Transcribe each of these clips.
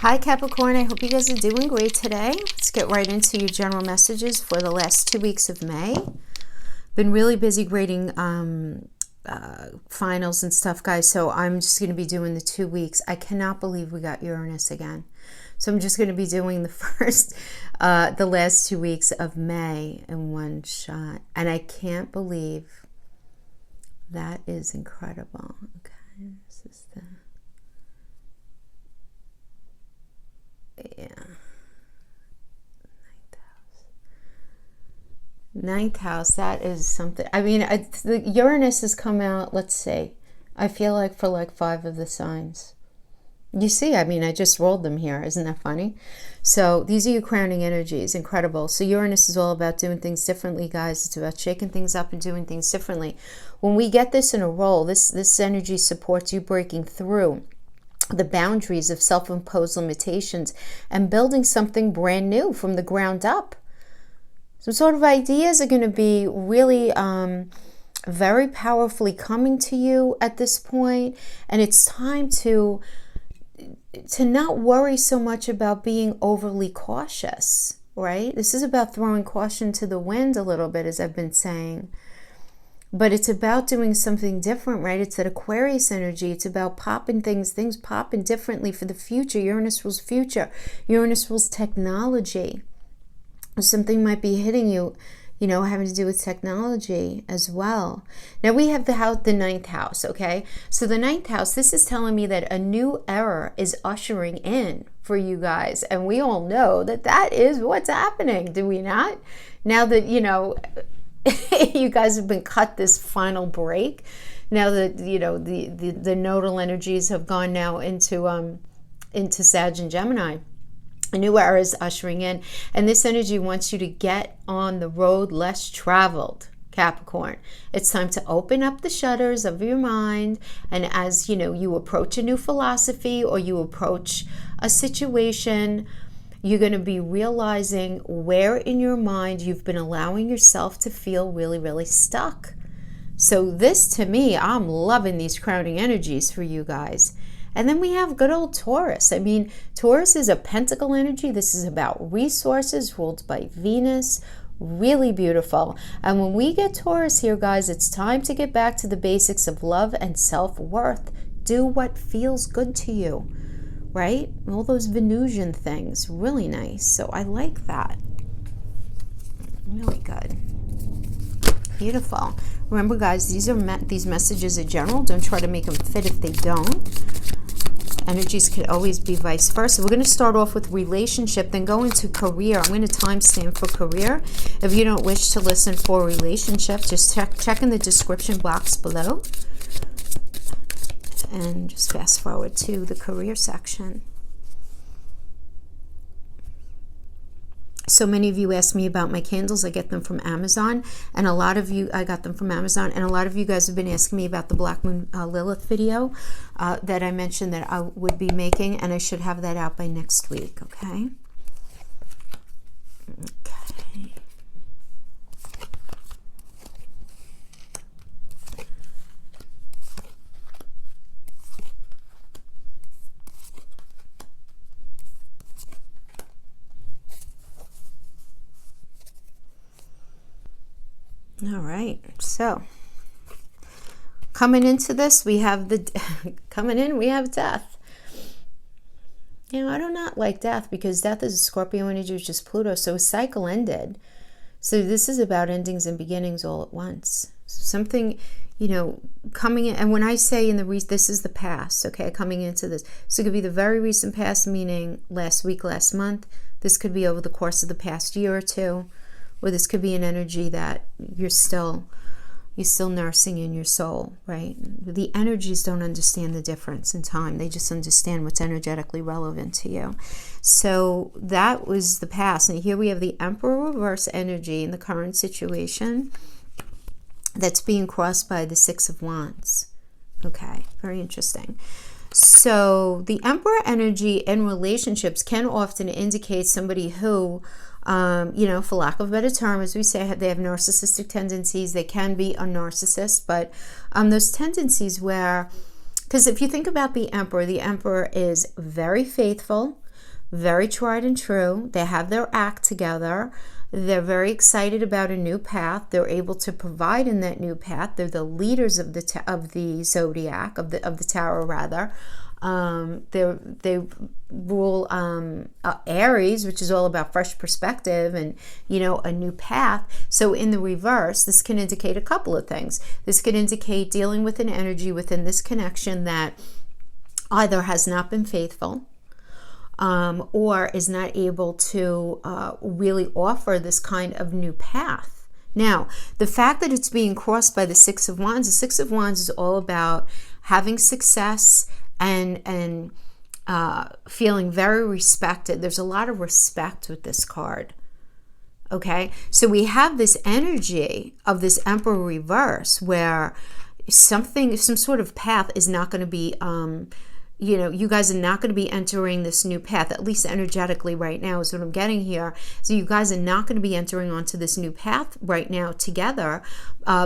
Hi Capricorn, I hope you guys are doing great today. Let's get right into your general messages for the last 2 weeks of May. Been really busy grading finals and stuff, guys, so I'm just going to be doing the 2 weeks. I cannot believe we got Uranus again. So I'm just going to be doing the last 2 weeks of May in one shot. And I can't believe that is incredible. Okay, this is the... Yeah. Ninth house, that is something. I mean, the Uranus has come out, let's see, I feel like for like 5 of the signs. You see, I mean, I just rolled them here. Isn't that funny? So these are your crowning energies. Incredible. So Uranus is all about doing things differently, guys. It's about shaking things up and doing things differently. When we get this in a roll, this energy supports you breaking through the boundaries of self-imposed limitations and building something brand new from the ground up. Some sort of ideas are going to be really very powerfully coming to you at this point, and it's time to not worry so much about being overly cautious, right? This is about throwing caution to the wind a little bit, as I've been saying. But it's about doing something different, right? It's that Aquarius energy. It's about popping things popping differently for the future. Uranus rules future. Uranus rules technology. Something might be hitting you, you know, having to do with technology as well. Now we have the ninth house, okay? So the ninth house, this is telling me that a new era is ushering in for you guys. And we all know that that is what's happening, do we not? Now that, you know... you guys have been cut this final break. Now that, you know, the nodal energies have gone now into Sag and Gemini. A new era is ushering in, and this energy wants you to get on the road less traveled, Capricorn. It's time to open up the shutters of your mind, and as you know, you approach a new philosophy or you approach a situation, you're going to be realizing where in your mind you've been allowing yourself to feel really, really stuck. So this, to me, I'm loving these crowning energies for you guys. And then we have good old Taurus. I mean, Taurus is a pentacle energy. This is about resources ruled by Venus. Really beautiful. And when we get Taurus here, guys, it's time to get back to the basics of love and self-worth. Do what feels good to you. Right? All those Venusian things. Really nice. So I like that. Really good. Beautiful. Remember, guys, these messages are general. Don't try to make them fit if they don't. Energies could always be vice versa. We're going to start off with relationship, then go into career. I'm going to timestamp for career. If you don't wish to listen for relationship, just check in the description box below. And just fast forward to the career section. So many of you ask me about my candles. I get them from Amazon, and a lot of you, I got them from Amazon, and a lot of you guys have been asking me about the Black Moon Lilith video that I mentioned that I would be making, and I should have that out by next week, okay? Okay. All right, so coming into this, we have we have death. You know, I do not like death because death is a Scorpio energy, which is Pluto, so a cycle ended. So this is about endings and beginnings all at once. Something, you know, coming in, and when I say this is the past, okay, coming into this. So it could be the very recent past, meaning last week, last month. This could be over the course of the past year or two. Or this could be an energy that you're still nursing in your soul, right? The energies don't understand the difference in time. They just understand what's energetically relevant to you. So that was the past. And here we have the Emperor reverse energy in the current situation that's being crossed by the Six of Wands. Okay, very interesting. So the Emperor energy in relationships can often indicate somebody who... you know, for lack of a better term, as we say, they have narcissistic tendencies. They can be a narcissist, but those tendencies where, because if you think about the Emperor is very faithful, very tried and true. They have their act together. They're very excited about a new path. They're able to provide in that new path. They're the leaders of the zodiac, of the tarot rather. They rule Aries, which is all about fresh perspective and, a new path. So in the reverse, this can indicate a couple of things. This could indicate dealing with an energy within this connection that either has not been faithful, or is not able to really offer this kind of new path. Now, the fact that it's being crossed by the Six of Wands is all about having success and feeling very respected. There's a lot of respect with this card. Okay, so we have this energy of this Emperor reverse where some sort of path is not going to be you guys are not going to be entering this new path, at least energetically right now is what I'm getting here. So you guys are not going to be entering onto this new path right now together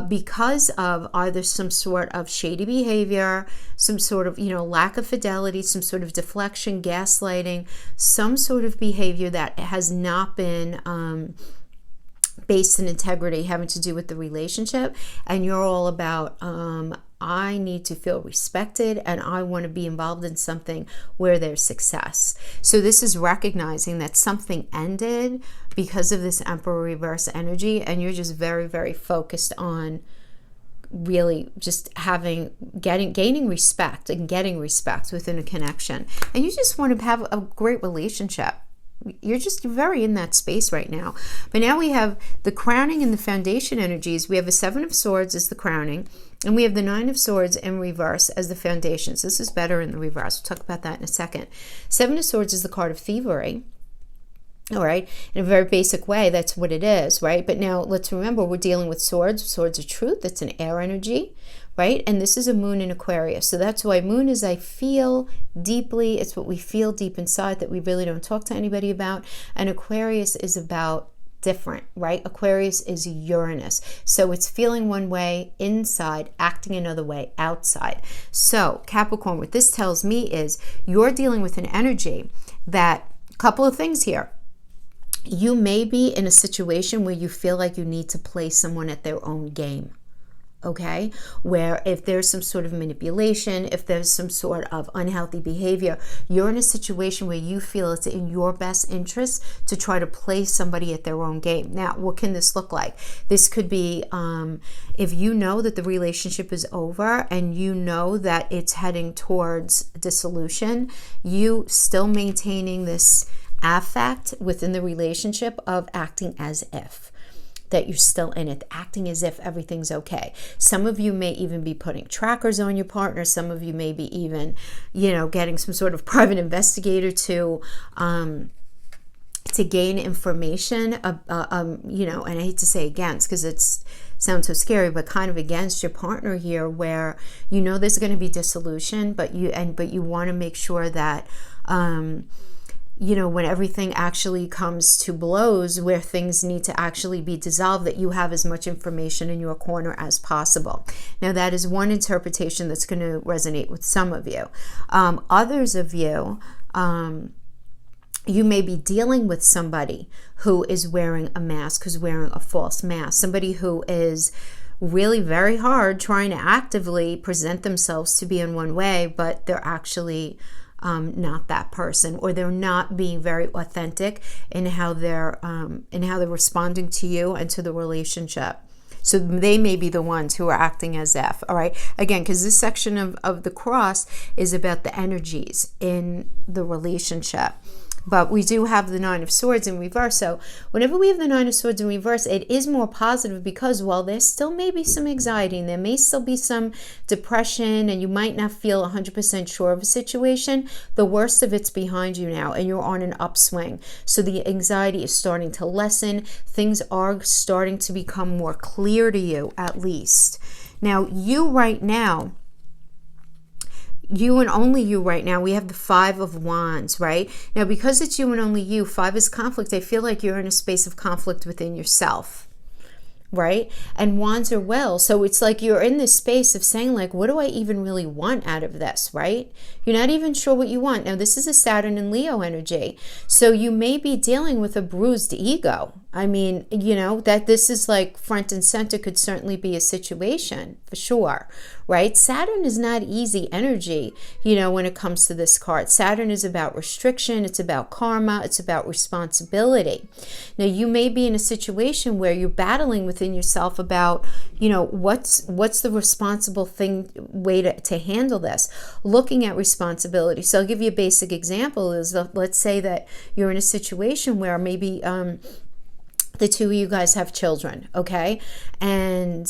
because of either some sort of shady behavior, some sort of, lack of fidelity, some sort of deflection, gaslighting, some sort of behavior that has not been based in integrity, having to do with the relationship. And you're all about, I need to feel respected and I want to be involved in something where there's success. So this is recognizing that something ended because of this Emperor reverse energy, and you're just very, very focused on really just gaining respect and getting respect within a connection. And you just want to have a great relationship. You're just very in that space right now. But now we have the crowning and the foundation energies. We have a Seven of Swords as the crowning, and we have the Nine of Swords in reverse as the foundations. This is better in the reverse. We'll talk about that in a second. Seven of Swords is the card of thievery. All right, in a very basic way, that's what it is, right? But now let's remember, we're dealing with swords. Swords of truth. It's an air energy, right? And this is a moon in Aquarius. So that's why moon is I feel deeply. It's what we feel deep inside that we really don't talk to anybody about. And Aquarius is about different, right? Aquarius is Uranus. So it's feeling one way inside, acting another way outside. So Capricorn, what this tells me is you're dealing with an energy that, couple of things here. You may be in a situation where you feel like you need to play someone at their own game. Okay, where if there's some sort of manipulation, if there's some sort of unhealthy behavior, you're in a situation where you feel it's in your best interest to try to play somebody at their own game. Now, what can this look like? This could be if you know that the relationship is over and you know that it's heading towards dissolution, you still maintaining this affect within the relationship of acting as if that you're still in it, acting as if everything's okay. Some of you may even be putting trackers on your partner. Some of you may be even, getting some sort of private investigator to gain information, and I hate to say against because it's sounds so scary, but kind of against your partner here, where there's going to be dissolution, but you want to make sure that when everything actually comes to blows where things need to actually be dissolved, that you have as much information in your corner as possible. Now, that is one interpretation that's going to resonate with some of you. Others of you, you may be dealing with somebody who is wearing a mask, who's wearing a false mask, somebody who is really very hard trying to actively present themselves to be in one way, but they're actually not that person, or they're not being very authentic in how they're responding to you and to the relationship. So they may be the ones who are acting as if, all right? Again, because this section of the cross is about the energies in the relationship. But we do have the Nine of Swords in reverse. So whenever we have the Nine of Swords in reverse, it is more positive because while there still may be some anxiety and there may still be some depression and you might not feel 100% sure of a situation, the worst of it's behind you now and you're on an upswing. So the anxiety is starting to lessen. Things are starting to become more clear to you, at least. Now, you right now, you and only you right now, we have the Five of Wands, right? Now, because it's you and only you, five is conflict. I feel like you're in a space of conflict within yourself, right? And Wands are well. So it's like you're in this space of saying like, what do I even really want out of this, right? You're not even sure what you want. Now, this is a Saturn and Leo energy. So you may be dealing with a bruised ego. I mean, that this is like front and center could certainly be a situation for sure, right? Saturn is not easy energy, when it comes to this card. Saturn is about restriction. It's about karma. It's about responsibility. Now, you may be in a situation where you're battling within yourself about, what's the responsible way to handle this, looking at responsibility. So I'll give you a basic example is let's say that you're in a situation where maybe the two of you guys have children, okay? And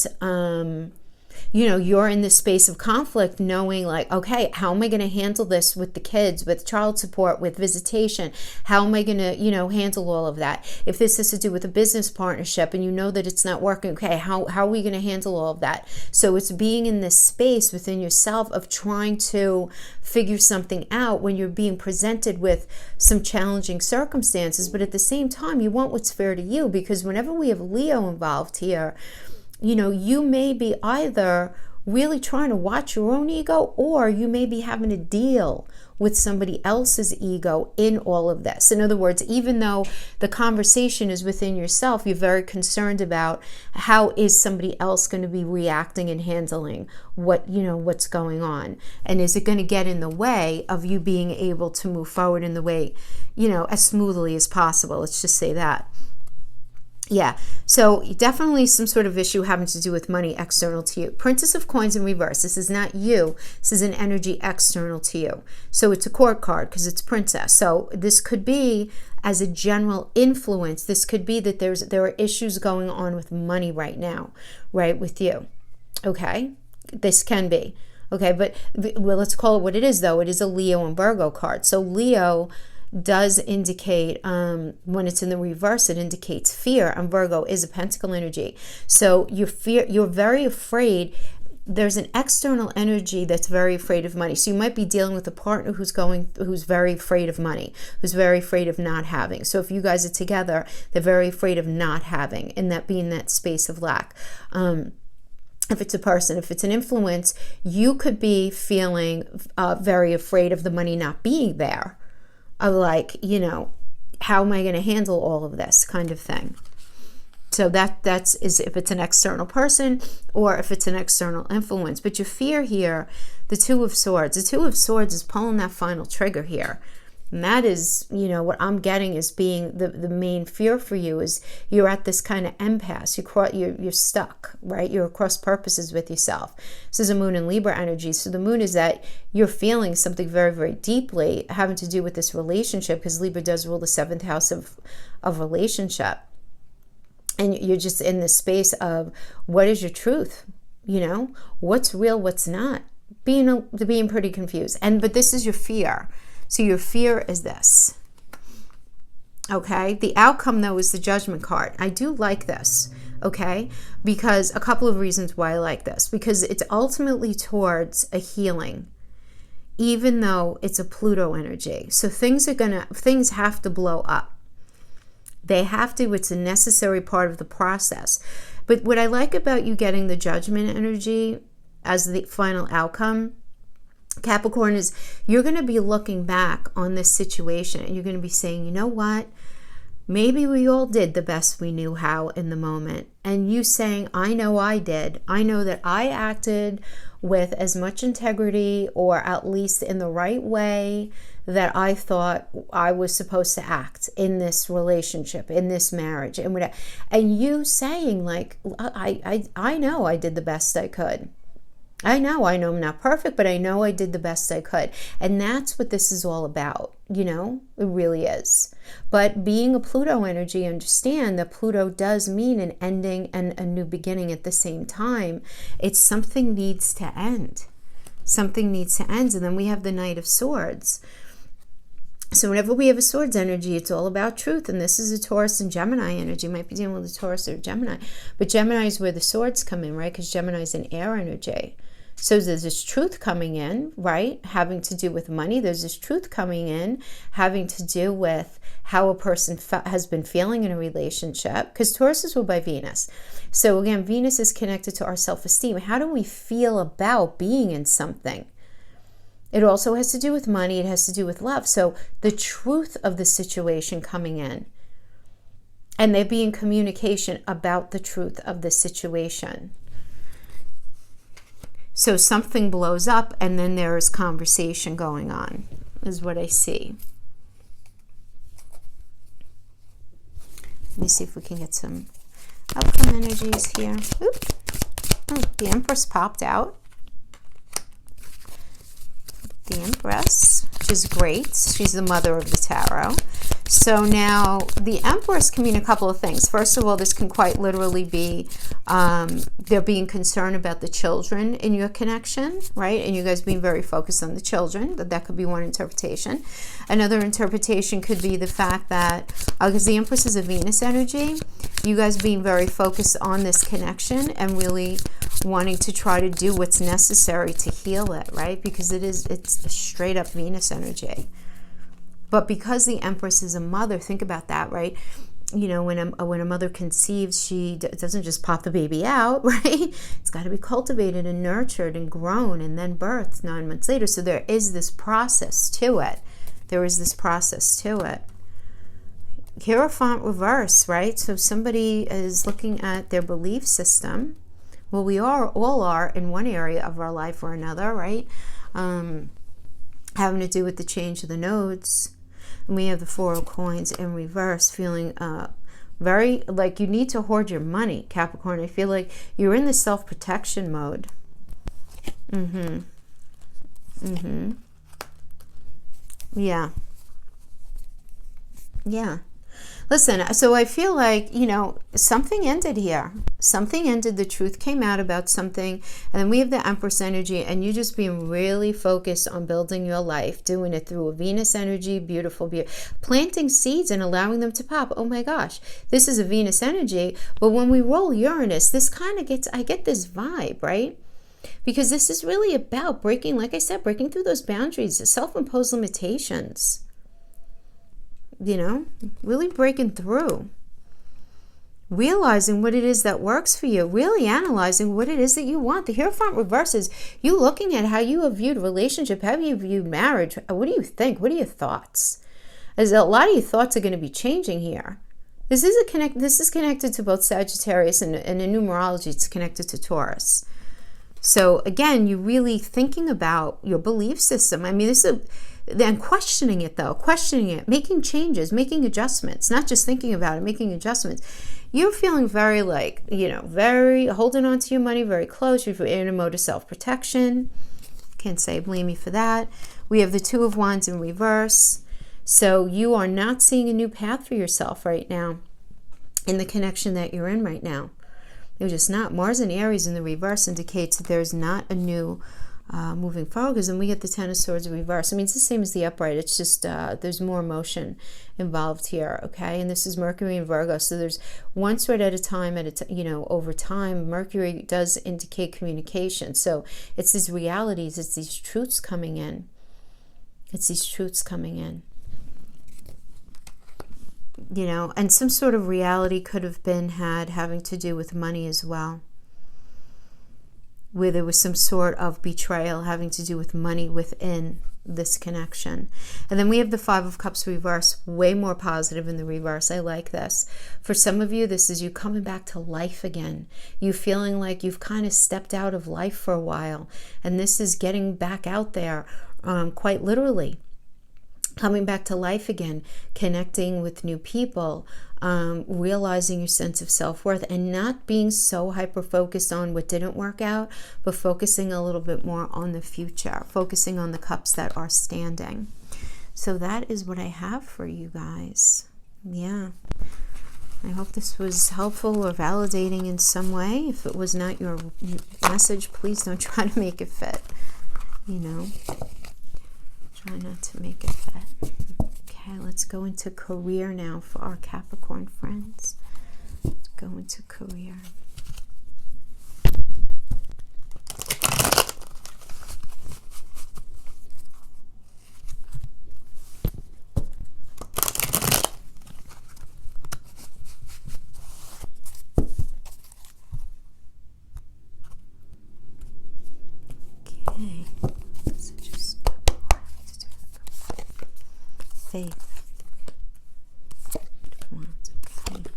you're in this space of conflict, knowing like, okay, how am I going to handle this with the kids, with child support, with visitation? How am I going to, handle all of that? If this has to do with a business partnership and you know that it's not working, okay, how are we going to handle all of that? So it's being in this space within yourself of trying to figure something out when you're being presented with some challenging circumstances. But at the same time, you want what's fair to you, because whenever we have Leo involved here, you may be either really trying to watch your own ego, or you may be having to deal with somebody else's ego in all of this. In other words, even though the conversation is within yourself, you're very concerned about how is somebody else going to be reacting and handling what's going on. And is it going to get in the way of you being able to move forward in the way, as smoothly as possible? Let's just say that. Yeah, so definitely some sort of issue having to do with money external to you. Princess of Coins in reverse. This is not you. This is an energy external to you. So it's a court card because it's princess. So this could be as a general influence. This could be that there are issues going on with money right now, right, with you. Okay, this can be. Okay, but let's call it what it is, though. It is a Leo and Virgo card. So Leo does indicate, when it's in the reverse, it indicates fear, and Virgo is a pentacle energy. So you're very afraid. There's an external energy that's very afraid of money. So you might be dealing with a partner who's very afraid of money, who's very afraid of not having. So if you guys are together, they're very afraid of not having, and that being that space of lack. If it's a person, if it's an influence, you could be feeling very afraid of the money not being there. Of like, how am I going to handle all of this kind of thing? So that's if it's an external person or if it's an external influence. But your fear here, the Two of Swords. The Two of Swords is pulling that final trigger here. And that is, what I'm getting is being the main fear for you is you're at this kind of impasse. You're stuck, right? You're across purposes with yourself. This is a Moon and Libra energy. So the Moon is that you're feeling something very, very deeply having to do with this relationship, because Libra does rule the 7th house of relationship. And you're just in this space of what is your truth? What's real, what's not? Being pretty confused. But this is your fear. So your fear is this, okay? The outcome, though, is the Judgment card. I do like this, okay? Because a couple of reasons why I like this. Because it's ultimately towards a healing, even though it's a Pluto energy. So things have to blow up. They have to. It's a necessary part of the process. But what I like about you getting the Judgment energy as the final outcome, Capricorn, is you're going to be looking back on this situation and you're going to be saying, you know what? Maybe we all did the best we knew how in the moment. And you saying, I know I did. I know that I acted with as much integrity, or at least in the right way that I thought I was supposed to act in this relationship, in this marriage, and whatever. And you saying like, I know I did the best I could. I know I'm not perfect, but I know I did the best I could. And that's what this is all about, it really is. But being a Pluto energy, understand that Pluto does mean an ending and a new beginning at the same time. It's something needs to end. Something needs to end. And then we have the Knight of Swords. So whenever we have a Swords energy, it's all about truth. And this is a Taurus and Gemini energy. You might be dealing with a Taurus or Gemini. But Gemini is where the swords come in, right? Because Gemini is an air energy. So there's this truth coming in, right? Having to do with money. There's this truth coming in, having to do with how a person has been feeling in a relationship. Because Taurus is ruled by Venus. So again, Venus is connected to our self-esteem. How do we feel about being in something? It also has to do with money. It has to do with love. So the truth of the situation coming in, and there being communication about the truth of the situation. So something blows up and then there is conversation going on, is what I see. Let me see if we can get some outcome energies here. Oop. Oh, the Empress popped out. The Empress, which is great. She's the mother of the tarot. So now the Empress can mean a couple of things. First of all, this can quite literally be they're being concerned about the children in your connection, right? And you guys being very focused on the children. That could be one interpretation. Another interpretation could be the fact that, because the Empress is a Venus energy, you guys being very focused on this connection and really wanting to try to do what's necessary to heal it, right? Because it's a straight up Venus energy. But because the Empress is a mother, think about that, right? You know, when a mother conceives, she doesn't just pop the baby out, right? It's got to be cultivated and nurtured and grown and then birthed 9 months later. So there is this process to it. There is this process to it. Hierophant reverse, right? So somebody is looking at their belief system. Well, we all are in one area of our life or another, right? Having to do with the change of the nodes. And we have the Four of Coins in reverse, feeling very like you need to hoard your money, Capricorn. I feel like you're in the self-protection mode. Yeah. Yeah. Listen, so I feel like, you know, something ended here. Something ended. The truth came out about something. And then we have the Empress energy, and you just being really focused on building your life, doing it through a Venus energy, beautiful, planting seeds and allowing them to pop. Oh my gosh, this is a Venus energy. But when we roll Uranus, this kind of I get this vibe, right? Because this is really about breaking, like I said, breaking through those boundaries, the self-imposed limitations. You know, really breaking through, realizing what it is that works for you, really analyzing what it is that you want. The Hierophant reverse is you looking at how you have viewed relationship, how you viewed marriage. What do you think? What are your thoughts? As a lot of your thoughts are going to be changing here. This is connected to both Sagittarius and in numerology, it's connected to Taurus. So again, you're really thinking about your belief system. I mean, this is then questioning it, making changes, making adjustments, not just thinking about it, making adjustments. You're feeling very like, you know, very holding on to your money, very close. You're in a mode of self-protection. Can't say blame me for that. We have the Two of Wands in reverse. So you are not seeing a new path for yourself right now in the connection that you're in right now. They're just not. Mars and Aries in the reverse indicates that there's not a new moving forward, because then we get the Ten of Swords in reverse. I mean, it's the same as the upright. It's just there's more emotion involved here, okay? And this is Mercury and Virgo, so there's one sword at a time. You know, over time, Mercury does indicate communication. So it's these realities, it's these truths coming in. It's these truths coming in. You know, and some sort of reality could have been having to do with money as well, where there was some sort of betrayal having to do with money within this connection. And then we have the Five of Cups reverse, way more positive in the reverse. I like this. For some of you, this is you coming back to life again. You feeling like you've kind of stepped out of life for a while. And this is getting back out there, quite literally. Coming back to life again, connecting with new people, realizing your sense of self-worth, and not being so hyper-focused on what didn't work out, but focusing a little bit more on the future, focusing on the cups that are standing. So that is what I have for you guys. Yeah. I hope this was helpful or validating in some way. If it was not your message, please don't try to make it fit. You know, try not to make it fit. Okay, let's go into career now for our Capricorn friends. Let's go into career. Okay, so just faith. Wands, faith.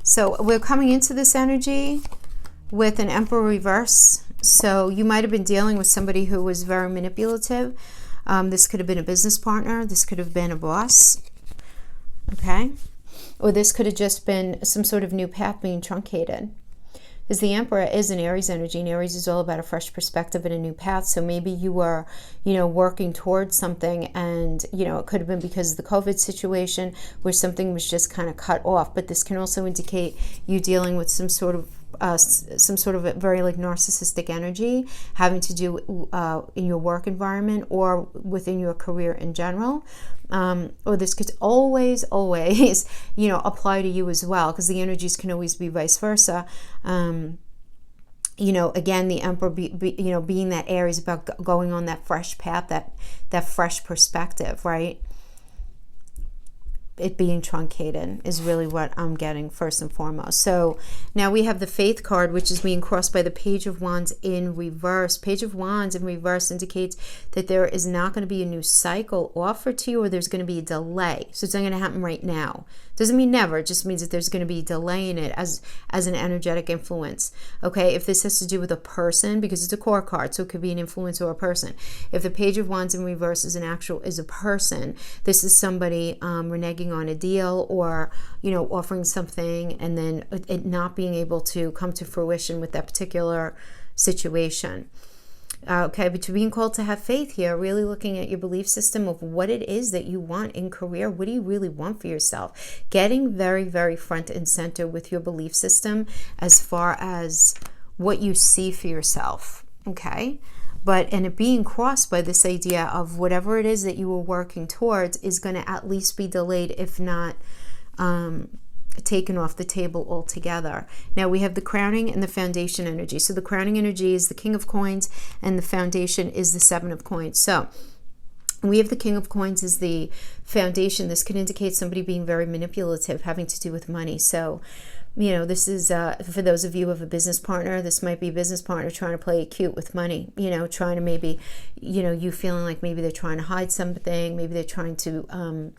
So we're coming into this energy with an Emperor reverse. So you might have been dealing with somebody who was very manipulative. This could have been a business partner. This could have been a boss. Okay? Or this could have just been some sort of new path being truncated. Because the Emperor is an Aries energy, and Aries is all about a fresh perspective and a new path. So maybe you were, working towards something, and, it could have been because of the COVID situation where something was just kind of cut off. But this can also indicate you dealing with some sort of a very narcissistic energy having to do in your work environment or within your career in general. Or this could always, apply to you as well, because the energies can always be vice versa. Again, the Emperor, being that Aries, about going on that fresh path, that fresh perspective, right? It being truncated is really what I'm getting first and foremost. So now we have the Faith card, which is being crossed by the Page of Wands in reverse. Page of Wands in reverse indicates that there is not going to be a new cycle offered to you, or there's going to be a delay. So it's not going to happen right now. Doesn't mean never. It just means that there's going to be a delay in it as an energetic influence. Okay, if this has to do with a person, because it's a core card, so it could be an influence or a person. If the Page of Wands in reverse is a person, this is somebody reneging on a deal, or offering something and then it not being able to come to fruition with that particular situation. Okay, but you're being called to have faith here, really looking at your belief system of what it is that you want in career. What do you really want for yourself? Getting very, very front and center with your belief system as far as what you see for yourself. Okay, and it being crossed by this idea of whatever it is that you were working towards is going to at least be delayed, if not taken off the table altogether. Now we have the crowning and the foundation energy. So the crowning energy is the King of Coins, and the foundation is the Seven of Coins. So we have the King of Coins as the foundation. This could indicate somebody being very manipulative, having to do with money. So this is, for those of you who have a business partner, this might be a business partner trying to play cute with money, trying to maybe, you feeling like maybe they're trying to hide something, maybe they're trying to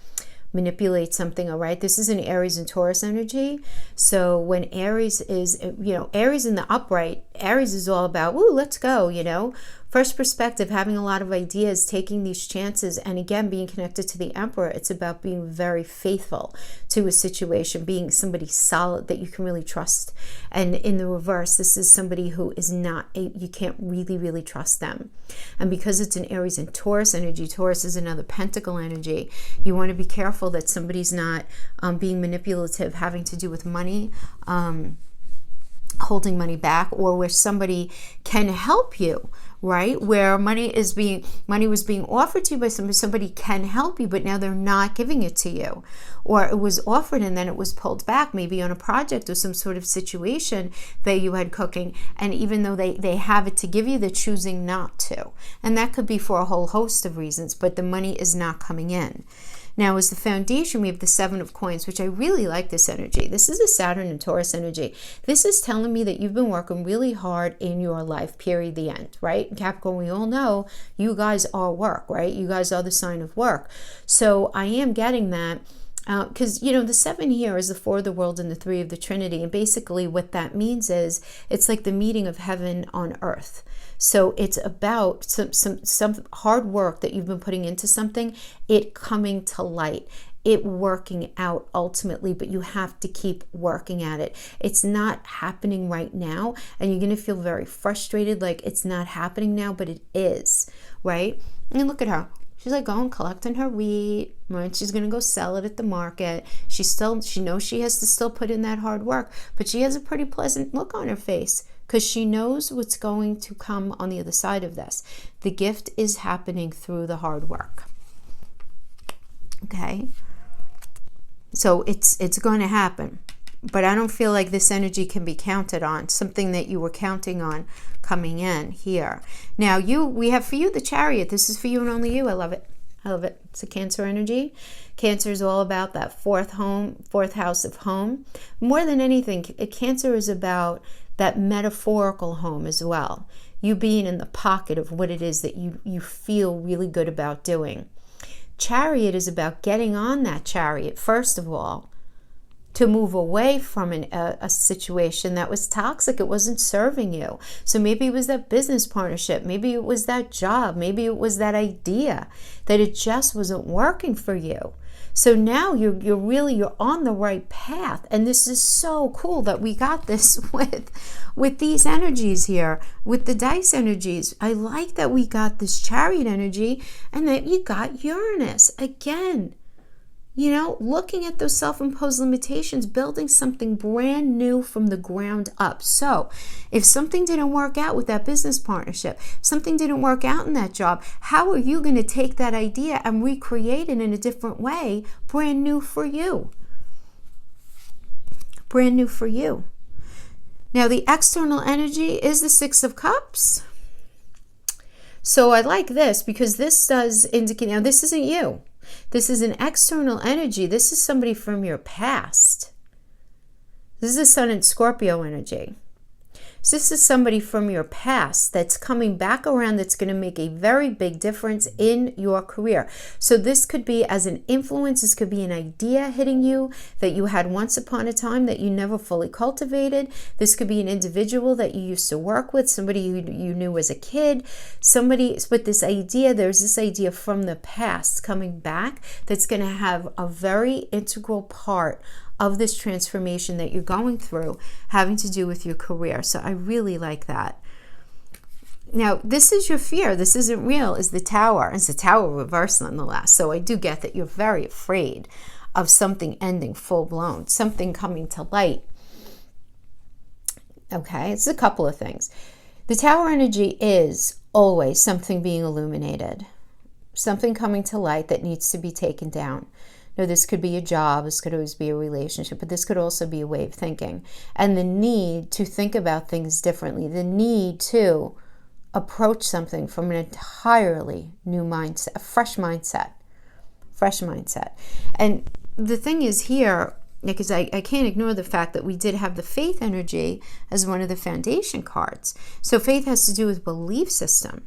manipulate something. All right, this is an Aries and Taurus energy. So when Aries is, Aries in the upright, Aries is all about, woo, let's go, first perspective, having a lot of ideas, taking these chances, and again, being connected to the Emperor, it's about being very faithful to a situation, being somebody solid that you can really trust. And in the reverse, this is somebody who is not, you can't really trust them. And because it's an Aries and Taurus energy, Taurus is another pentacle energy, you want to be careful that somebody's not being manipulative, having to do with money, holding money back, or where somebody can help you, right? Where money was being offered to you by somebody can help you, but now they're not giving it to you. Or it was offered and then it was pulled back, maybe on a project or some sort of situation that you had cooking. And even though they have it to give you, they're choosing not to. And that could be for a whole host of reasons, but the money is not coming in. Now, as the foundation, we have the Seven of Coins, which I really like this energy. This is a Saturn and Taurus energy. This is telling me that you've been working really hard in your life, period, the end, right? Capricorn, we all know you guys are work, right? You guys are the sign of work. So I am getting that. Because, the 7 here is the 4 of the world and the 3 of the Trinity. And basically what that means is it's like the meeting of heaven on earth. So it's about some hard work that you've been putting into something, it coming to light, it working out ultimately, but you have to keep working at it. It's not happening right now, and you're going to feel very frustrated, like it's not happening now, but it is, right? And look at her. She's like going collecting her wheat, right? She's going to go sell it at the market. She knows she has to still put in that hard work, but she has a pretty pleasant look on her face because she knows what's going to come on the other side of this. The gift is happening through the hard work. Okay? So it's going to happen. But I don't feel like this energy can be counted on, something that you were counting on coming in here. Now, we have for you the Chariot. This is for you and only you. I love it. I love it. It's a Cancer energy. Cancer is all about that fourth house of home. More than anything, Cancer is about that metaphorical home as well. You being in the pocket of what it is that you feel really good about doing. Chariot is about getting on that chariot, first of all, to move away from a situation that was toxic. It wasn't serving you. So maybe it was that business partnership. Maybe it was that job. Maybe it was that idea that it just wasn't working for you. So now you're on the right path. And this is so cool that we got this with these energies here, with the dice energies. I like that we got this chariot energy and that you got Uranus. Again, looking at those self-imposed limitations, building something brand new from the ground up. So if something didn't work out with that business partnership, something didn't work out in that job, how are you going to take that idea and recreate it in a different way, brand new for you? Brand new for you. Now, the external energy is the Six of Cups. So I like this because this does indicate, now this isn't you. This is an external energy. This is somebody from your past. This is a Sun and Scorpio energy. So this is somebody from your past that's coming back around, that's going to make a very big difference in your career. So this could be as an influence. This could be an idea hitting you that you had once upon a time that you never fully cultivated. This could be an individual that you used to work with, somebody you knew as a kid, somebody with this idea. There's this idea from the past coming back that's going to have a very integral part of this transformation that you're going through, having to do with your career. So I really like that. Now, this is your fear. This isn't real, is the Tower. It's the Tower reversed nonetheless. So I do get that you're very afraid of something ending full blown, something coming to light. Okay, it's a couple of things. The Tower energy is always something being illuminated, something coming to light that needs to be taken down. No, this could be a job, this could always be a relationship, but this could also be a way of thinking. And the need to think about things differently, the need to approach something from an entirely new mindset, a fresh mindset. And the thing is here, because I can't ignore the fact that we did have the faith energy as one of the foundation cards. So faith has to do with belief system.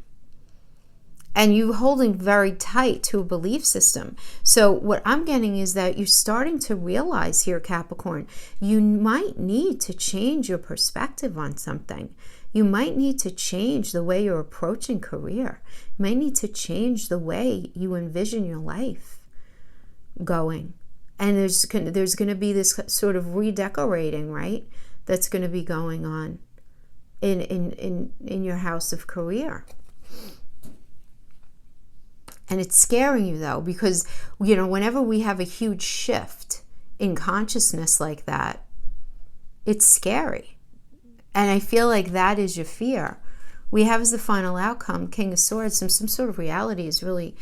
And you holding very tight to a belief system. So what I'm getting is that you're starting to realize here, Capricorn, you might need to change your perspective on something. You might need to change the way you're approaching career. You might need to change the way you envision your life going. And there's going to be this sort of redecorating, right? That's going to be going on in your house of career. And it's scaring you though, because, whenever we have a huge shift in consciousness like that, it's scary. And I feel like that is your fear. We have as the final outcome, King of Swords, some sort of reality is really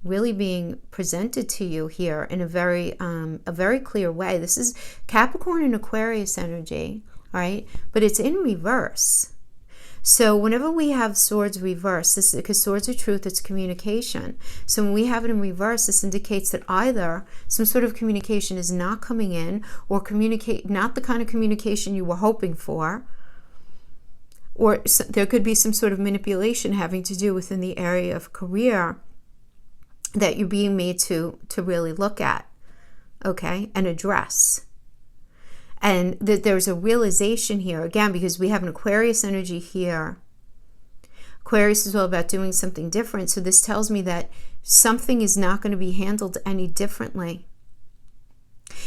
being presented to you here in a very clear way. This is Capricorn and Aquarius energy, right? But it's in reverse. So whenever we have swords reversed, this because swords are truth, it's communication. So when we have it in reverse, this indicates that either some sort of communication is not coming in, or not the kind of communication you were hoping for, or there could be some sort of manipulation having to do within the area of career that you're being made to really look at, okay, and address. And that there's a realization here, again, because we have an Aquarius energy here. Aquarius is all about doing something different. So this tells me that something is not going to be handled any differently.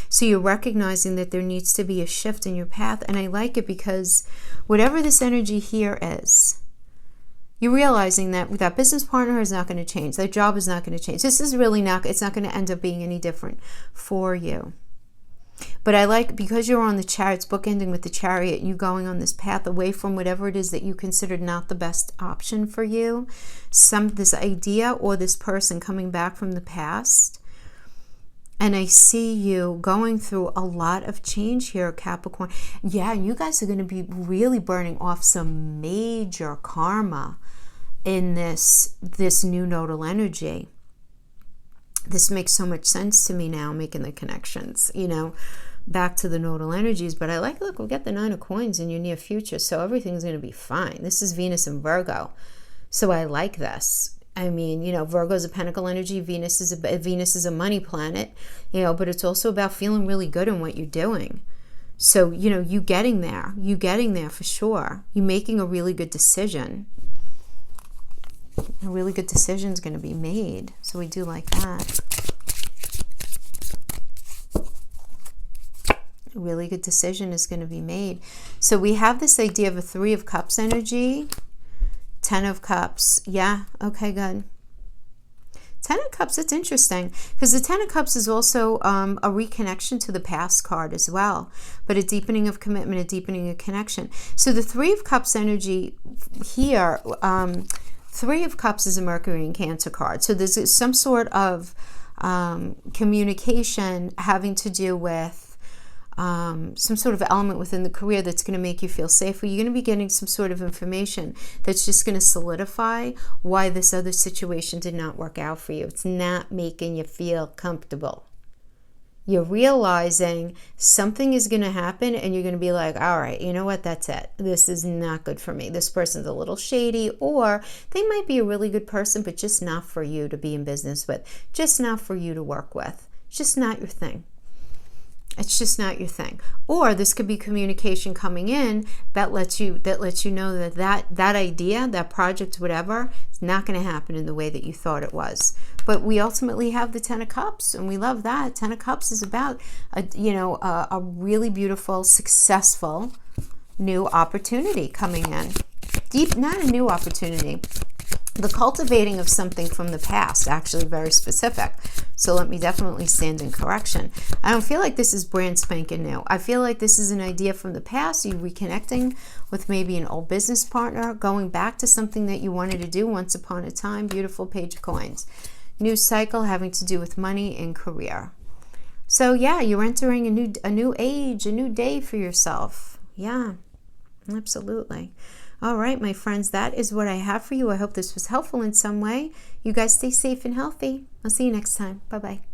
So you're recognizing that there needs to be a shift in your path. And I like it because whatever this energy here is, you're realizing that that business partner is not going to change. That job is not going to change. This is really not, it's not going to end up being any different for you. But I like, because you're on the Chariot's bookending with the Chariot, you going on this path away from whatever it is that you considered not the best option for you, this idea or this person coming back from the past. And I see you going through a lot of change here, Capricorn. Yeah, you guys are going to be really burning off some major karma in this new nodal energy. This makes so much sense to me now, making the connections, back to the nodal energies. But I like, look, we got the 9 of coins in your near future, so everything's going to be fine. This is Venus and Virgo, so I like this. I mean, you know, Virgo is a pentacle energy. Venus is a money planet, you know, but it's also about feeling really good in what you're doing. So, you know, you getting there for sure. You making a really good decision. A really good decision is going to be made. So we do like that. A really good decision is going to be made. So we have this idea of a 3 of Cups energy. 10 of Cups. Yeah, okay, good. 10 of Cups, it's interesting because the 10 of Cups is also a reconnection to the past card as well, but a deepening of commitment, a deepening of connection. So the 3 of Cups energy here, 3 of Cups is a Mercury and Cancer card. So there's some sort of communication having to do with some sort of element within the career that's going to make you feel safer. You're going to be getting some sort of information that's just going to solidify why this other situation did not work out for you. It's not making you feel comfortable. You're realizing something is going to happen and you're going to be like, all right, you know what? That's it. This is not good for me. This person's a little shady, or they might be a really good person, but just not for you to be in business with, just not for you to work with. It's just not your thing. It's just not your thing. Or this could be communication coming in that lets you know that idea, that project, whatever, is not going to happen in the way that you thought it was. But we ultimately have the 10 of Cups, and we love that. 10 of Cups is about a really beautiful, successful new opportunity coming in. Not a new opportunity. The cultivating of something from the past, actually very specific. So let me definitely stand in correction. I don't feel like this is brand spanking new. I feel like this is an idea from the past. You reconnecting with maybe an old business partner, going back to something that you wanted to do once upon a time. Beautiful Page of Coins. New cycle having to do with money and career. So yeah, you're entering a new age, a new day for yourself. Yeah, absolutely. All right, my friends, that is what I have for you. I hope this was helpful in some way. You guys stay safe and healthy. I'll see you next time. Bye-bye.